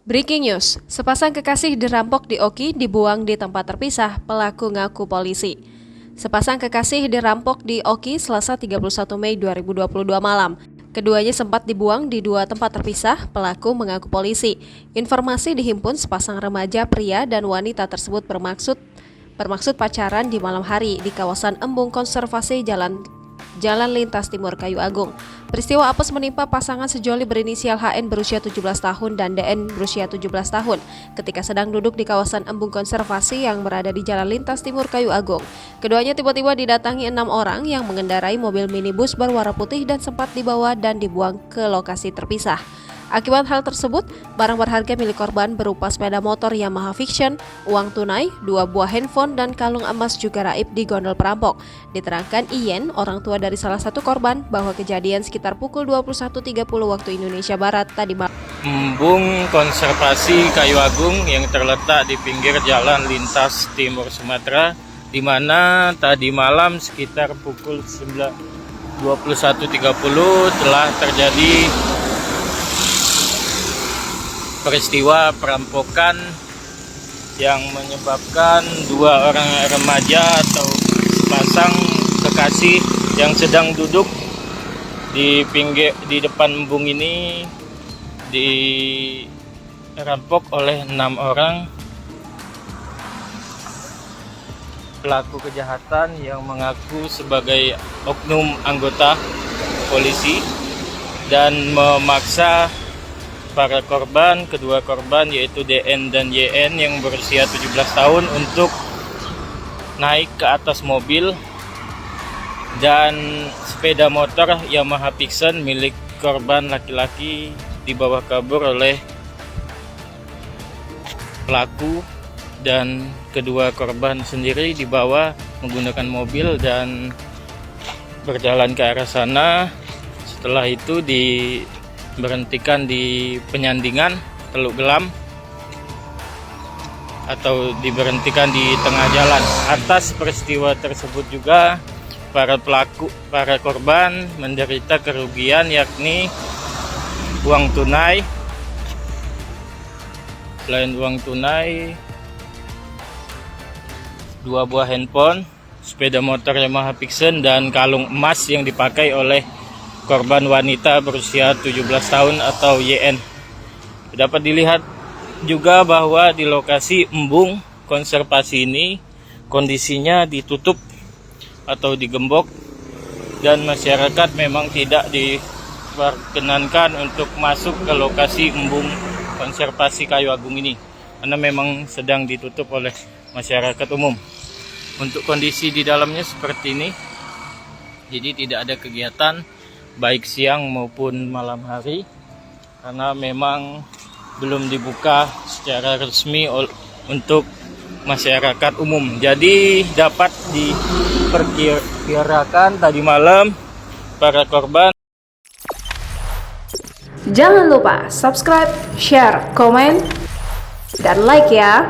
Breaking news, sepasang kekasih dirampok di Oki dibuang di tempat terpisah, pelaku ngaku polisi. Sepasang kekasih dirampok di Oki Selasa 31 Mei 2022 malam. Keduanya sempat dibuang di dua tempat terpisah, pelaku mengaku polisi. Informasi dihimpun sepasang remaja pria dan wanita tersebut bermaksud pacaran di malam hari di kawasan Embung Konservasi Jalan Lintas Timur Kayu Agung. Peristiwa apes menimpa pasangan sejoli berinisial HN berusia 17 tahun dan DN berusia 17 tahun ketika sedang duduk di kawasan Embung Konservasi yang berada di Jalan Lintas Timur Kayu Agung. Keduanya tiba-tiba didatangi 6 orang yang mengendarai mobil minibus berwarna putih dan sempat dibawa dan dibuang ke lokasi terpisah. Akibat hal tersebut, barang berharga milik korban berupa sepeda motor Yamaha Vision, uang tunai, 2 buah handphone, dan kalung emas juga raib di gondol perampok. Diterangkan Iyen, orang tua dari salah satu korban, bahwa kejadian sekitar pukul 21.30 waktu Indonesia Barat tadi malam. Embung Konservasi Kayu Agung yang terletak di pinggir Jalan Lintas Timur Sumatera, di mana tadi malam sekitar pukul 21.30 telah terjadi peristiwa perampokan yang menyebabkan 2 orang remaja atau sepasang kekasih yang sedang duduk di depan embung ini dirampok oleh 6 orang pelaku kejahatan yang mengaku sebagai oknum anggota polisi dan memaksa para korban, kedua korban yaitu DN dan YN yang berusia 17 tahun untuk naik ke atas mobil, dan sepeda motor Yamaha Vision milik korban laki-laki dibawa kabur oleh pelaku, dan kedua korban sendiri dibawa menggunakan mobil dan berjalan ke arah sana. Setelah itu diberhentikan di penyandingan Teluk Gelam atau diberhentikan di tengah jalan. Atas peristiwa tersebut juga para korban menderita kerugian, yakni uang tunai, selain uang tunai 2 buah handphone, sepeda motor Yamaha Vision, dan kalung emas yang dipakai oleh korban wanita berusia 17 tahun atau YN. Dapat dilihat juga bahwa di lokasi Embung Konservasi ini kondisinya ditutup atau digembok, dan masyarakat memang tidak diperkenankan untuk masuk ke lokasi Embung Konservasi Kayu Agung ini karena memang sedang ditutup oleh masyarakat umum. Untuk kondisi di dalamnya seperti ini, jadi tidak ada kegiatan baik siang maupun malam hari karena memang belum dibuka secara resmi untuk masyarakat umum. Jadi dapat diperkirakan tadi malam para korban. Jangan lupa subscribe, share, komen, dan like ya.